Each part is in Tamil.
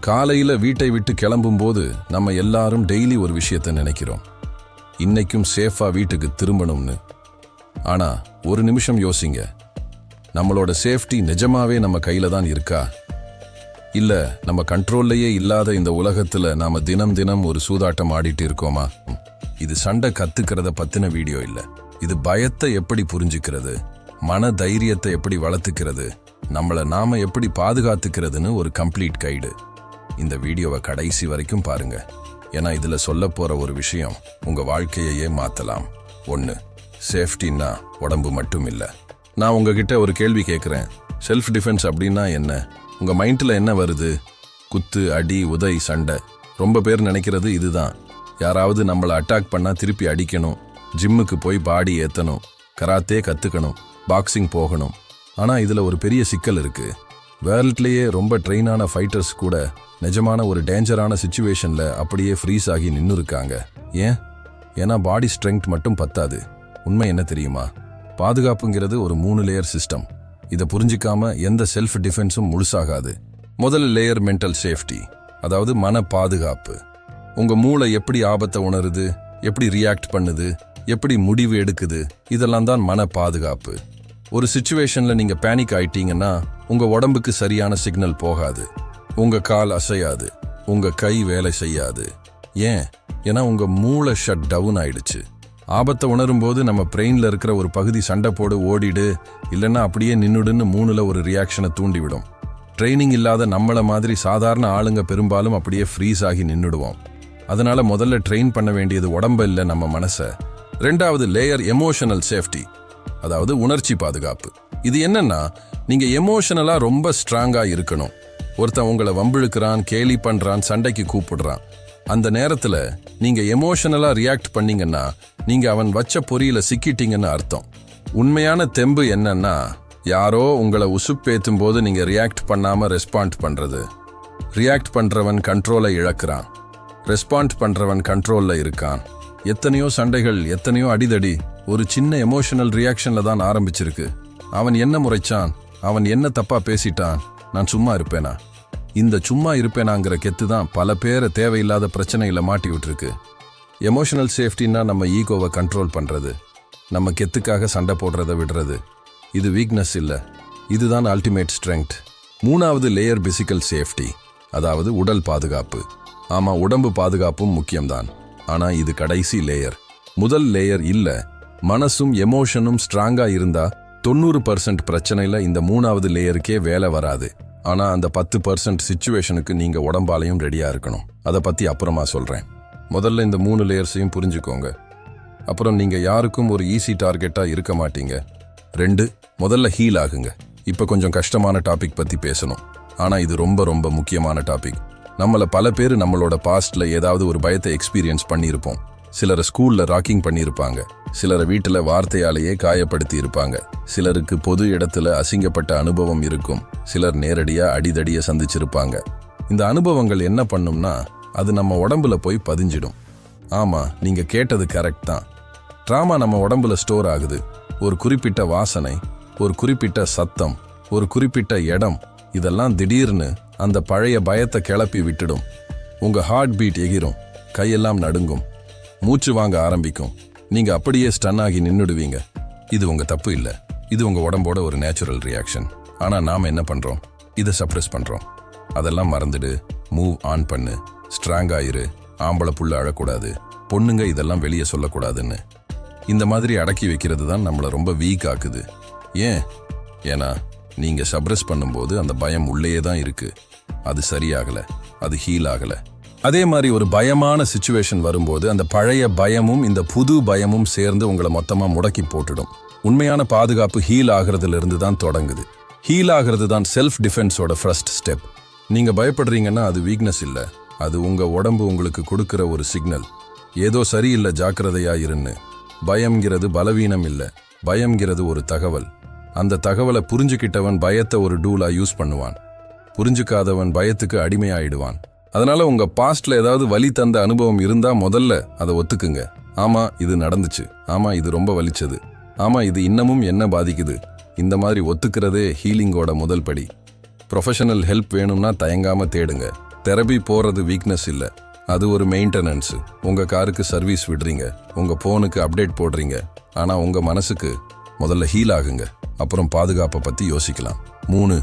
காலையில வீட்டை விட்டு கிளம்பும்போது நம்ம எல்லாரும் டெய்லி ஒரு விஷயத்தை நினைக்கிறோம், இன்னைக்கும் சேஃபா வீட்டுக்கு திரும்பணும்னு. ஆனா ஒரு நிமிஷம் யோசிங்க, நம்மளோட சேஃப்டி நிஜமாவே நம்ம கையில தான் இருக்கா? இல்ல நம்ம கண்ட்ரோல்லையே இல்லாத இந்த உலகத்துல நாம தினம் தினம் ஒரு சூதாட்டம் ஆடிட்டு இருக்கோமா? இது சண்டை கத்துக்கிறத பத்தின வீடியோ இல்ல, இது பயத்தை எப்படி புரிஞ்சுக்கிறது, மன தைரியத்தை எப்படி வளர்த்துக்கிறது, நம்மளை நாம எப்படி பாதுகாத்துக்கிறதுன்னு ஒரு கம்ப்ளீட் கைடு. இந்த வீடியோவை கடைசி வரைக்கும் பாருங்க, ஏன்னா இதுல சொல்ல போற ஒரு விஷயம் உங்க வாழ்க்கையையே மாத்தலாம். 1. சேஃப்டின்னா உடம்பு மட்டும் இல்ல. நான் உங்ககிட்ட ஒரு கேள்வி கேட்கிறேன், செல்ஃப் டிஃபென்ஸ் அப்படின்னா என்ன? உங்க மைண்ட்ல என்ன வருது? குத்து, அடி, உதை, சண்டை. ரொம்ப பேர் நினைக்கிறது இதுதான். யாராவது நம்மளை அட்டாக் பண்ணா திருப்பி அடிக்கணும், ஜிம்முக்கு போய் பாடி ஏத்தணும், கராத்தே கத்துக்கணும், பாக்ஸிங் போகணும். ஆனா இதுல ஒரு பெரிய சிக்கல் இருக்கு. வேர்ல்ட்லயே ரொம்ப ட்ரெயினான ஃபைட்டர்ஸ் கூட நிஜமான ஒரு டேஞ்சரான சிச்சுவேஷன்ல அப்படியே ஃப்ரீஸ் ஆகி நின்னு இருக்காங்க. ஏன்? ஏன்னா பாடி ஸ்ட்ரெங்த் மட்டும் பத்தாது. உண்மை என்ன தெரியுமா? பாதுகாப்புங்கிறது ஒரு 3 லேயர் சிஸ்டம். இதை புரிஞ்சிக்காம எந்த செல்ஃப் டிஃபென்ஸும் முழுசாகாது. முதல் லேயர் மென்டல் சேஃப்டி, அதாவது மன பாதுகாப்பு. உங்க மூளை எப்படி ஆபத்தை உணருது, எப்படி ரியாக்ட் பண்ணுது, எப்படி முடிவு எடுக்குது, இதெல்லாம் தான் மன பாதுகாப்பு. ஒரு சிச்சுவேஷன்ல நீங்க பேனிக் ஆயிட்டீங்கன்னா உங்க உடம்புக்கு சரியான சிக்னல் போகாது, உங்க கால் அசையாது, உங்க கை வேலை செய்யாது. ஏன்? ஏன்னா உங்க மூளை ஷட் டவுன் ஆயிடுச்சு. ஆபத்தை உணரும் போது நம்ம பிரெயின்ல இருக்கிற ஒரு பகுதி சண்டை போடு, ஓடிடு, இல்லைன்னா அப்படியே நின்னுடுன்னு 3ல ஒரு ரியாக்ஷனை தூண்டிவிடும். ட்ரைனிங் இல்லாத நம்மள மாதிரி சாதாரண ஆளுங்க பெரும்பாலும் அப்படியே ஃப்ரீஸ் ஆகி நின்னுடுவோம். அதனால முதல்ல ட்ரெயின் பண்ண வேண்டியது உடம்ப இல்ல, நம்ம மனசை. 2வது லேயர் எமோஷனல் சேஃப்டி, அதாவது உணர்ச்சி பாதுகாப்பு. இது என்னன்னா, நீங்க எமோஷனலா ரொம்ப ஸ்ட்ராங்கா இருக்கணும். ஒருத்தன் உங்களை வம்பிழுக்கிறான், கேலி பண்றான், சண்டைக்கு கூப்பிடுறான். அந்த நேரத்துல நீங்க எமோஷனலா ரியாக்ட் பண்ணீங்கன்னா நீங்க அவன் வச்ச பொறியில சிக்கிட்டீங்கன்னு அர்த்தம். உண்மையான தெம்பு என்னன்னா, யாரோ உங்களை உசுப்பேத்தும் போது நீங்க ரியாக்ட் பண்ணாம ரெஸ்பாண்ட் பண்றது. ரியாக்ட் பண்றவன் கண்ட்ரோலை இழக்கிறான், ரெஸ்பாண்ட் பண்றவன் கண்ட்ரோல்ல இருக்கான். எத்தனையோ சண்டைகள், எத்தனையோ அடிதடி ஒரு சின்ன எமோஷனல் ரியாக்ஷன்ல தான் ஆரம்பிச்சிருக்கு. அவன் என்ன முறைச்சான், அவன் என்ன தப்பா பேசிட்டான், நான் சும்மா இருப்பேனா? இந்த சும்மா இருப்பேனாங்கிற கெத்து தான் பல பேரை தேவையில்லாத பிரச்சனையில மாட்டி விட்டுருக்கு. எமோஷனல் சேஃப்டின்னா நம்ம ஈகோவை கண்ட்ரோல் பண்றது, நம்ம கெத்துக்காக சண்டை போடுறத விடுறது. இது வீக்னஸ் இல்ல, இதுதான் அல்டிமேட் ஸ்ட்ரெங்த். 3வது லேயர் பிசிக்கல் சேஃப்டி, அதாவது உடல் பாதுகாப்பு. ஆமா, உடம்பு பாதுகாப்பும் முக்கியம்தான், ஆனா இது கடைசி லேயர். முதல் லேயர் இல்ல, மனசும் எமோஷனும் ஸ்ட்ராங்கா இருந்தா 90% பிரச்சனையில இந்த 3வது லேயருக்கே வேலை வராது. ஆனா அந்த 10% சிச்சுவேஷனுக்கு நீங்க உடம்பாலையும் ரெடியா இருக்கணும். அதை பத்தி அப்புறமா சொல்றேன். முதல்ல இந்த 3 லேயர்ஸையும் புரிஞ்சுக்கோங்க, அப்புறம் நீங்க யாருக்கும் ஒரு ஈஸி டார்கெட்டா இருக்க மாட்டீங்க. 2. முதல்ல ஹீல் ஆகுங்க. இப்ப கொஞ்சம் கஷ்டமான டாபிக் பத்தி பேசணும், ஆனா இது ரொம்ப ரொம்ப முக்கியமான டாபிக். நம்மள பல பேர் நம்மளோட பாஸ்ட்ல ஏதாவது ஒரு பயத்தை எக்ஸ்பீரியன்ஸ் பண்ணியிருப்போம். சிலரை ஸ்கூல்ல ராக்கிங் பண்ணியிருப்பாங்க, சிலரை வீட்டுல வார்த்தையாலேயே காயப்படுத்தி இருப்பாங்க, சிலருக்கு பொது இடத்துல அசிங்கப்பட்ட அனுபவம் இருக்கும், சிலர் நேரடியா அடிதடிய சந்திச்சிருப்பாங்க. இந்த அனுபவங்கள் என்ன பண்ணும்னா, அது நம்ம உடம்புல போய் பதிஞ்சிடும். ஆமா, நீங்க கேட்டது கரெக்ட் தான். ட்ராமா நம்ம உடம்புல ஸ்டோர் ஆகுது. ஒரு குறிப்பிட்ட வாசனை, ஒரு குறிப்பிட்ட சத்தம், ஒரு குறிப்பிட்ட இடம், இதெல்லாம் திடீர்னு அந்த பழைய பயத்தை கிளப்பி விட்டுடும். உங்க ஹார்ட் பீட் எகிரும், கையெல்லாம் நடுங்கும், மூச்சு வாங்க ஆரம்பிக்கும், நீங்க அப்படியே ஸ்டன் ஆகி நின்னுடுவீங்க. இது உங்க தப்பு இல்ல, இது உங்க உடம்போட ஒரு நேச்சுரல் ரியாக்ஷன். ஆனா நாம என்ன பண்றோம்? இதை சப்ரஸ் பண்றோம். அதெல்லாம் மறந்துடு, மூவ் ஆன் பண்ணு, ஸ்ட்ராங்கா இரு. ஆம்பளை புள்ள அழக்கூடாது, பொண்ணுங்க இதெல்லாம் வெளியே சொல்லக்கூடாதுன்னு இந்த மாதிரி அடக்கி வைக்கிறது தான் நம்மளை ரொம்ப வீக் ஆக்குது. ஏன்? ஏன்னா நீங்க சப்ரஸ் பண்ணும்போது அந்த பயம் உள்ளேயே தான் இருக்கு, அது சரியாகல, அது ஹீல் ஆகல. அதே மாதிரி ஒரு பயமான சிச்சுவேஷன் வரும்போது அந்த பழைய பயமும் இந்த புது பயமும் சேர்ந்து உங்களை மொத்தமா முடக்கி போட்டுடும். உண்மையான பாதுகாப்பு ஹீல் ஆகிறதுல இருந்து தான் தொடங்குது. ஹீல் ஆகிறது தான் செல்ஃப் டிஃபென்ஸோட ஃபர்ஸ்ட் ஸ்டெப். நீங்க பயப்படுறீங்கன்னா அது வீக்னஸ் இல்ல, அது உங்க உடம்பு உங்களுக்கு கொடுக்கிற ஒரு சிக்னல், ஏதோ சரியில்லை, ஜாக்கிரதையா இருன்னு. பயம்ங்கிறது பலவீனம் இல்ல, பயம்ங்கிறது ஒரு தகவல். அந்த தகவலை புரிஞ்சுக்கிட்டவன் பயத்தை ஒரு டூலா யூஸ் பண்ணுவான், புரிஞ்சுக்காதவன் பயத்துக்கு அடிமையாயிடுவான். அதனால உங்க பாஸ்ட்ல ஏதாவது வலி தந்த அனுபவம் இருந்தா முதல்ல அதை ஒத்துக்குங்க. ஆமா, இது நடந்துச்சு, ஆமா இது ரொம்ப வலிச்சது, ஆமா இது இன்னமும் என்ன பாதிக்குது. இந்த மாதிரி ஒத்துக்கிறதே ஹீலிங்கோட முதல் படி. ப்ரொஃபஷனல் ஹெல்ப் வேணும்னா தயங்காம தேடுங்க. தெரபி போறது வீக்னஸ் இல்ல, அது ஒரு மெயின்டெனன்ஸ். உங்க காருக்கு சர்வீஸ் விடுறீங்க, உங்க போனுக்கு அப்டேட் போடுறீங்க. ஆனா உங்க மனசுக்கு முதல்ல ஹீல் ஆகுங்க, அப்புறம் பாதுகாப்பை பத்தி யோசிக்கலாம். 3,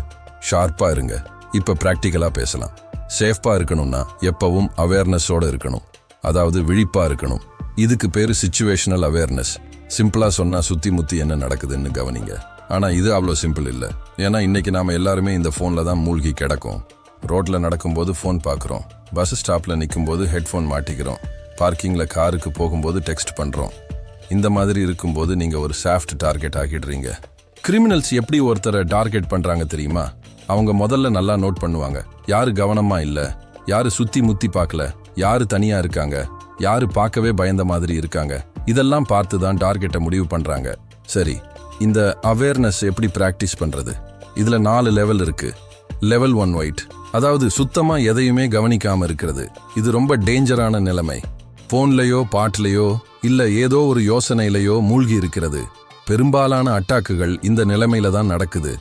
ஷார்ப்பா இருங்க. இப்ப பிராக்டிக்கலா பேசலாம். சேஃபா இருக்கணும்னா எப்பவும் அவேர்னஸோட இருக்கணும், அதாவது விழிப்பா இருக்கணும். இதுக்கு பேரு சிச்சுவேஷனல் அவேர்னஸ். சிம்பிளா சொன்னா சுத்தி முத்தி என்ன நடக்குதுன்னு கவனிங்க. ஆனா இது அவ்வளோ சிம்பிள் இல்லை. ஏன்னா இன்னைக்கு நாம எல்லாருமே இந்த ஃபோனில் தான் மூழ்கி கிடக்கும். ரோட்ல நடக்கும்போது ஃபோன் பார்க்குறோம், பஸ் ஸ்டாப்ல நிற்கும்போது ஹெட்ஃபோன் மாட்டிக்கிறோம், பார்க்கிங்ல காருக்கு போகும்போது டெக்ஸ்ட் பண்றோம். இந்த மாதிரி இருக்கும்போது நீங்க ஒரு சாஃப்ட் டார்கெட் ஆகிடுறீங்க. கிரிமினல்ஸ் எப்படி ஒருத்தரை டார்கெட் பண்றாங்க தெரியுமா? அவங்க முதல்ல நல்லா நோட் பண்ணுவாங்க. யாரு கவனமா இல்ல, யாரு சுத்தி முத்தி பார்க்கல, யாரு தனியா இருக்காங்க, யாரு பார்க்கவே பயந்த மாதிரி இருக்காங்க. இதெல்லாம் பார்த்து தான் டார்கெட்டை முடிவு பண்றாங்க. சரி, இந்த அவேர்னஸ் எப்படி பிராக்டிஸ் பண்றது? இதுல 4 லெவல் இருக்கு. லெவல் 1 ஒயிட், அதாவது சுத்தமா எதையுமே கவனிக்காம இருக்கிறது. இது ரொம்ப டேஞ்சரான நிலைமை. போன்லயோ பாட்டுலயோ இல்ல ஏதோ ஒரு யோசனையிலையோ மூழ்கி இருக்கிறது. பெரும்பாலான அட்டாக்குகள் இந்த நிலைமையில தான் நடக்குது.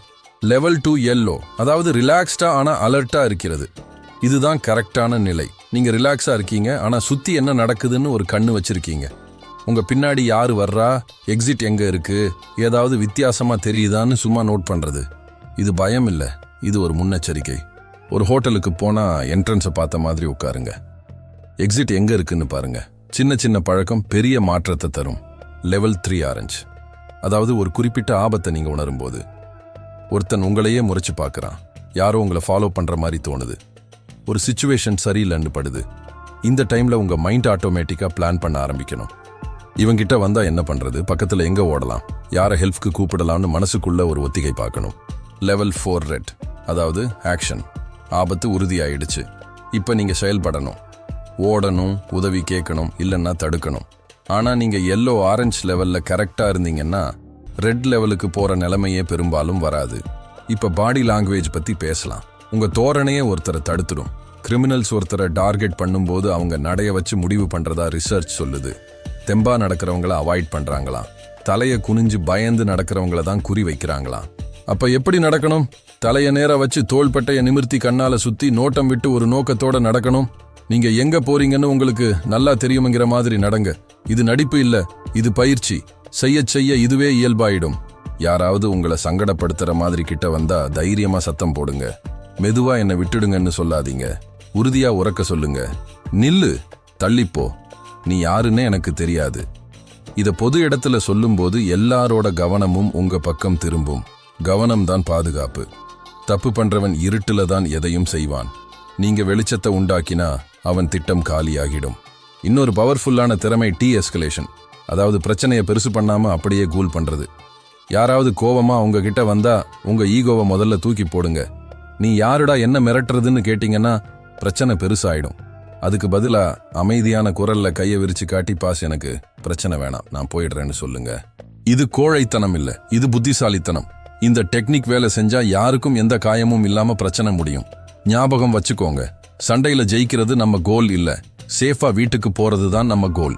லெவல் 2 எல்லோ, அதாவது ரிலாக்ஸ்டா ஆனா அலர்ட்டா இருக்கிறது. இதுதான் கரெக்டான நிலை. நீங்க ரிலாக்ஸா இருக்கீங்க, ஆனா சுத்தி என்ன நடக்குதுன்னு ஒரு கண்ணு வச்சிருக்கீங்க. உங்க பின்னாடி யாரு வர்றா, எக்ஸிட் எங்க இருக்கு, ஏதாவது வித்தியாசமா தெரியுதான்னு சும்மா நோட் பண்றது. இது பயம் இல்ல, இது ஒரு முன்னெச்சரிக்கை. ஒரு ஹோட்டலுக்கு போனா என்ட்ரன்ஸை பார்த்த மாதிரி உட்காருங்க. எக்ஸிட் எங்க இருக்குன்னு பாருங்க. சின்ன சின்ன பழக்கம் பெரிய மாற்றத்தை தரும். லெவல் 3 ஆரஞ்சு, அதாவது ஒரு குறிப்பிட்ட ஆபத்தை நீங்க உணரும்போது. ஒருத்தன் உங்களையே முறைச்சு பார்க்கறான், யாரோ உங்களை ஃபாலோ பண்ற மாதிரி தோணுது, ஒரு சிச்சுவேஷன் சரியில்லைன்னு படுது. இந்த டைம்ல உங்க மைண்ட் ஆட்டோமேட்டிக்கா பிளான் பண்ண ஆரம்பிக்கணும். இவங்கிட்ட வந்தா என்ன பண்றது, பக்கத்துல எங்க ஓடலாம், யாரை ஹெல்ப்க்கு கூப்பிடலாம்னு மனசுக்குள்ள ஒரு ஒத்திகை பார்க்கணும். லெவல் 4 ரெட், அதாவது ஆக்ஷன். ஆபத்து உறுதியாயிடுச்சு, இப்ப நீங்க செயல்படணும். ஓடணும், உதவி கேட்கணும், இல்லைன்னா தடுக்கணும். ஆனா நீங்க எல்லோ ஆரஞ்சு லெவல்ல கரெக்டா இருந்தீங்கன்னா ரெட் லெவலுக்கு போற நிலைமையே பெரும்பாலும் வராது. இப்ப பாடி லாங்குவேஜ் பத்தி பேசலாம். உங்க தோரணையே ஒருத்தரை தடுத்துடும். கிரிமினல்ஸ் ஒருத்தரை டார்கெட் பண்ணும்போது அவங்க நடைய வச்சு முடிவு பண்றதா ரிசர்ச் சொல்லுது. தெம்பா நடக்கிறவங்கள அவாய்ட் பண்றாங்களாம், தலைய குனிஞ்சு பயந்து நடக்கிறவங்கள தான் குறி வைக்கிறாங்களாம். அப்ப எப்படி நடக்கணும்? தலைய நேரா வச்சு தோள்பட்டைய நிமிர்த்தி கண்ணால சுத்தி நோட்டம் விட்டு ஒரு நோக்கத்தோட நடக்கணும். நீங்க எங்க போறீங்கன்னு உங்களுக்கு நல்லா தெரியுங்கிற மாதிரி நடங்க. இது நடிப்பு இல்ல, இது பயிற்சி. செய்ய செய்ய இதுவே இயல்பாயிடும். யாராவது உங்களை சங்கடப்படுத்துற மாதிரி கிட்ட வந்தா தைரியமா சத்தம் போடுங்க. மெதுவா என்னை விட்டுடுங்கன்னு சொல்லாதீங்க, உறுதியா உறக்க சொல்லுங்க. நில்லு, தள்ளிப்போ, நீ யாருன்னே எனக்கு தெரியாது. இத பொது இடத்துல சொல்லும்போது எல்லாரோட கவனமும் உங்க பக்கம் திரும்பும். கவனம்தான் பாதுகாப்பு. தப்பு பண்றவன் இருட்டுல தான் எதையும் செய்வான். நீங்க வெளிச்சத்தை உண்டாக்கினா அவன் திட்டம் காலியாகிடும். இன்னொரு பவர்ஃபுல்லான திறமை டி எஸ்கலேஷன், அதாவது பிரச்சனையை பெருசு பண்ணாம அப்படியே கூல் பண்றது. யாராவது கோவமா உங்ககிட்ட வந்தா உங்க ஈகோவை முதல்ல தூக்கி போடுங்க. நீ யாருடா என்ன மிரட்டுறதுன்னு கேட்டீங்கன்னா பிரச்சனை பெருசாயிடும். அதுக்கு பதிலா அமைதியான குரல்ல கையை விரிச்சு காட்டி, பாஸ் எனக்கு பிரச்சனை வேணாம், நான் போயிடுறேன்னு சொல்லுங்க. இது கோழைத்தனம் இல்ல, இது புத்திசாலித்தனம். இந்த டெக்னிக் வேலை செஞ்சா யாருக்கும் எந்த காயமும் இல்லாம பிரச்சனை முடியும். ஞாபகம் வச்சுக்கோங்க, சண்டையில ஜெயிக்கிறது நம்ம கோல் இல்ல, சேஃபா வீட்டுக்கு போறது தான் நம்ம கோல்.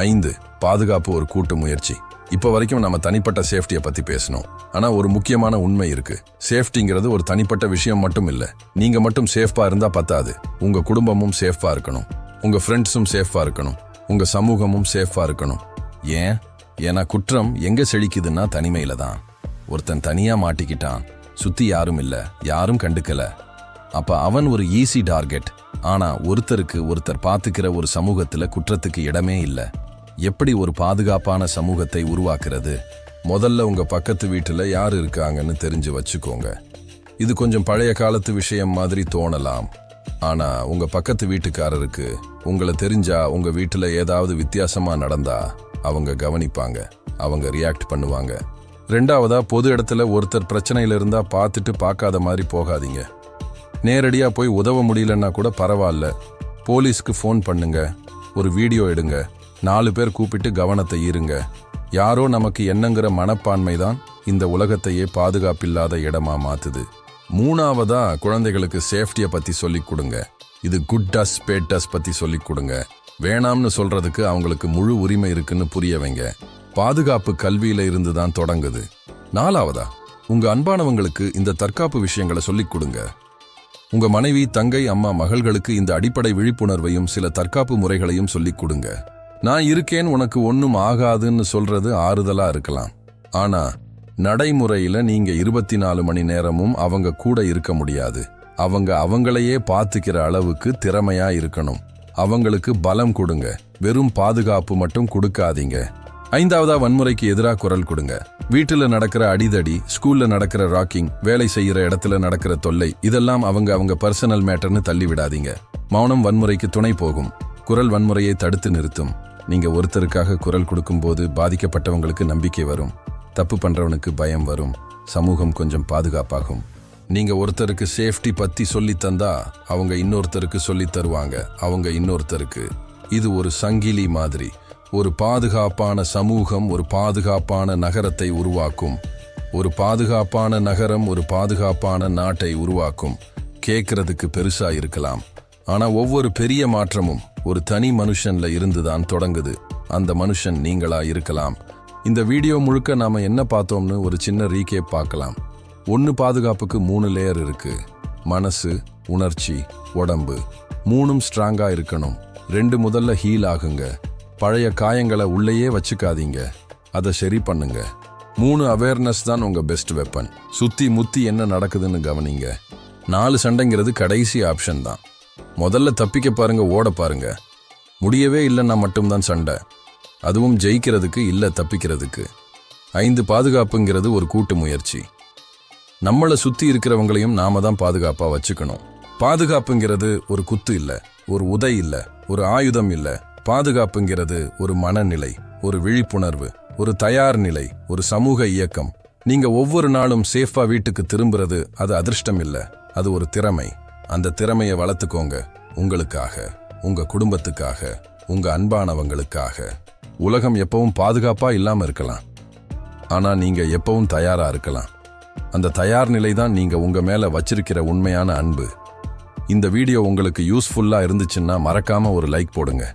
5, பாதுகாப்பு ஒரு கூட்டு முயற்சி. இப்ப வரைக்கும் நம்ம தனிப்பட்ட சேஃப்டியை பத்தி பேசணும். ஆனா ஒரு முக்கியமான உண்மை இருக்கு. சேஃப்டிங்கிறது ஒரு தனிப்பட்ட விஷயம் மட்டும் இல்ல. நீங்க மட்டும் சேஃபா இருந்தா பத்தாது. உங்க குடும்பமும் சேஃபா இருக்கணும், உங்க ஃப்ரெண்ட்ஸும் சேஃபா இருக்கணும், உங்க சமூகமும் சேஃபா இருக்கணும். ஏன்னா குற்றம் எங்க செழிக்குதுன்னா தனிமையில தான். ஒருத்தன் தனியா மாட்டிக்கிட்டான், சுத்தி யாரும் இல்ல, யாரும் கண்டுக்கல, அப்ப அவன் ஒரு ஈஸி டார்கெட். ஆனா ஒருத்தருக்கு ஒருத்தர் பாத்துக்கிற ஒரு சமூகத்துல குற்றத்துக்கு இடமே இல்ல. எப்படி ஒரு பாதுகாப்பான சமூகத்தை உருவாக்குறது? முதல்ல உங்க பக்கத்து வீட்டுல யார் இருக்காங்கன்னு தெரிஞ்சு வச்சுக்கோங்க. இது கொஞ்சம் பழைய காலத்து விஷயம் மாதிரி தோணலாம். ஆனா உங்க பக்கத்து வீட்டுக்காரருக்கு உங்களை தெரிஞ்சா உங்க வீட்டுல ஏதாவது வித்தியாசமா நடந்தா அவங்க கவனிப்பாங்க, அவங்க ரியாக்ட் பண்ணுவாங்க. 2வதா, பொது இடத்துல ஒருத்தர் பிரச்சனையில இருந்தா பார்த்துட்டு பார்க்காத மாதிரி போகாதீங்க. நேரடியா போய் உதவ முடியலன்னா கூட பரவாயில்ல, போலீஸ்க்கு ஃபோன் பண்ணுங்க, ஒரு வீடியோ எடுங்க, 4 பேர் கூப்பிட்டு கவனத்தை ஈருங்க. யாரோ நமக்கு என்னங்கிற மனப்பான்மை தான் இந்த உலகத்தையே பாதுகாப்பில்லாத இடமா மாத்துது. 3வதா, குழந்தைகளுக்கு சேஃப்டியை பத்தி சொல்லிக் கொடுங்க. இது குட் டஸ் பேட் டஸ் பத்தி சொல்லிக் கொடுங்க. வேணாம்னு சொல்றதுக்கு அவங்களுக்கு முழு உரிமை இருக்குன்னு புரிய வைங்க. பாதுகாப்பு கல்வியில இருந்து தான் தொடங்குது. 4வதா, உங்க அன்பானவங்களுக்கு இந்த தற்காப்பு விஷயங்களை சொல்லிக் கொடுங்க. உங்க மனைவி, தங்கை, அம்மா, மகள்களுக்கு இந்த அடிப்படை விழிப்புணர்வையும் சில தற்காப்பு முறைகளையும் சொல்லிக் கொடுங்க. நான் இருக்கேன், உனக்கு ஒன்னும் ஆகாதுன்னு சொல்றது ஆறுதலா இருக்கலாம். ஆனா நடைமுறையில நீங்க 24 மணி நேரமும் அவங்க கூட இருக்க முடியாது. அவங்க அவங்களையே பாத்துக்கிற அளவுக்கு திறமையா இருக்கணும். அவங்களுக்கு பலம் கொடுங்க, வெறும் பாதுகாப்பு மட்டும் கொடுக்காதீங்க. 5வதா, வன்முறைக்கு எதிராக குரல் கொடுங்க. வீட்டுல நடக்கிற அடிதடி, ஸ்கூல்ல நடக்கிற ராக்கிங், வேலை செய்யற இடத்துல நடக்கிற தொல்லை, இதெல்லாம் அவங்க பர்சனல் மேட்டர்னு தள்ளி விடாதீங்க. மௌனம் வன்முறைக்கு துணை போகும். குரல் வன்முறையை தடுத்து நிறுத்தும். நீங்க ஒருத்தருக்காக குரல் கொடுக்கும்போது பாதிக்கப்பட்டவங்களுக்கு நம்பிக்கை வரும், தப்பு பண்றவனுக்கு பயம் வரும், சமூகம் கொஞ்சம் பாதுகாப்பாகும். நீங்க ஒருத்தருக்கு சேஃப்டி பத்தி சொல்லி தந்தா அவங்க இன்னொருத்தருக்கு சொல்லி தருவாங்க, அவங்க இன்னொருத்தருக்கு. இது ஒரு சங்கிலி மாதிரி. ஒரு பாதுகாப்பான சமூகம் ஒரு பாதுகாப்பான நகரத்தை உருவாக்கும். ஒரு பாதுகாப்பான நகரம் ஒரு பாதுகாப்பான நாட்டை உருவாக்கும். கேட்கறதுக்கு பெருசா இருக்கலாம், ஆனா ஒவ்வொரு பெரிய மாற்றமும் ஒரு தனி மனுஷன்ல இருந்துதான் தொடங்குது. அந்த மனுஷன் நீங்களா இருக்கலாம். இந்த வீடியோ முழுக்க நாம என்ன பார்த்தோம்னு ஒரு சின்ன ரீகேப் பார்க்கலாம். 1, பாதுகாப்புக்கு 3 லேயர் இருக்கு. மனசு, உணர்ச்சி, உடம்பு. 3ம் ஸ்ட்ராங்கா இருக்கணும். 2 முதல்ல ஹீல் ஆகுங்க. பழைய காயங்களை உள்ளேயே வச்சுக்காதீங்க, அதை சரி பண்ணுங்க. 3 அவேர்னஸ் தான் உங்க பெஸ்ட் வெப்பன். சுத்தி முத்தி என்ன நடக்குதுன்னு கவனிங்க. 4 சண்டைங்கிறது கடைசி ஆப்ஷன் தான். முதல்ல தப்பிக்க பாருங்க, ஓட பாருங்க. முடியவே இல்லைன்னா மட்டும்தான் சண்டை, அதுவும் ஜெயிக்கிறதுக்கு இல்ல தப்பிக்கிறதுக்கு. 5 பாதுகாப்புங்கிறது ஒரு கூட்டு முயற்சி. நம்மளை சுத்தி இருக்கிறவங்களையும் நாம தான் பாதுகாப்பா வச்சுக்கணும். பாதுகாப்புங்கிறது ஒரு குத்து இல்ல, ஒரு உதை இல்ல, ஒரு ஆயுதம் இல்ல. பாதுகாப்புங்கிறது ஒரு மனநிலை, ஒரு விழிப்புணர்வு, ஒரு தயார் நிலை, ஒரு சமூக இயக்கம். நீங்க ஒவ்வொரு நாளும் சேஃபா வீட்டுக்கு திரும்புறது அது அதிர்ஷ்டம் இல்ல, அது ஒரு திறமை. அந்த திறமையை வளர்த்துக்கோங்க. உங்களுக்காக, உங்க குடும்பத்துக்காக, உங்க அன்பானவங்களுக்காக. உலகம் எப்பவும் பாதுகாப்பா இல்லாம இருக்கலாம், ஆனா நீங்க எப்பவும் தயாரா இருக்கலாம். அந்த தயார் நிலை தான் நீங்க உங்க மேல வச்சிருக்கிற உண்மையான அன்பு. இந்த வீடியோ உங்களுக்கு யூஸ்ஃபுல்லா இருந்துச்சுன்னா மறக்காம ஒரு லைக் போடுங்க.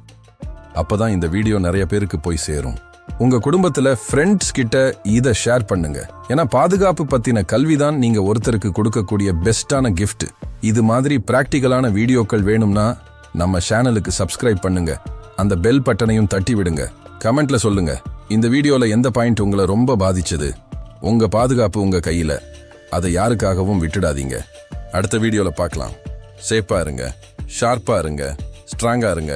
அப்பதான் இந்த வீடியோ நிறைய பேருக்கு போய் சேரும். உங்க குடும்பத்துல ஃப்ரெண்ட்ஸ் கிட்ட இதை ஷேர் பண்ணுங்க. ஏன்னா பாதுகாப்பு பத்தின கல்விதான் நீங்க ஒருத்தருக்கு கொடுக்கக்கூடிய பெஸ்டான கிஃப்ட். இது மாதிரி பிராக்டிகலான வீடியோக்கள் வேணும்னா நம்ம சேனலுக்கு சப்ஸ்கிரைப் பண்ணுங்க. அந்த பெல் பட்டனையும் தட்டி விடுங்க. கமெண்ட்ல சொல்லுங்க, இந்த வீடியோல எந்த பாயிண்ட் உங்களை ரொம்ப பாதிச்சது. உங்க பாதுகாப்பு உங்க கையில, அதை யாருக்காகவும் விட்டுடாதீங்க. அடுத்த வீடியோல பார்க்கலாம். சேஃபா இருங்க, ஷார்ப்பா இருங்க, ஸ்ட்ராங்கா இருங்க.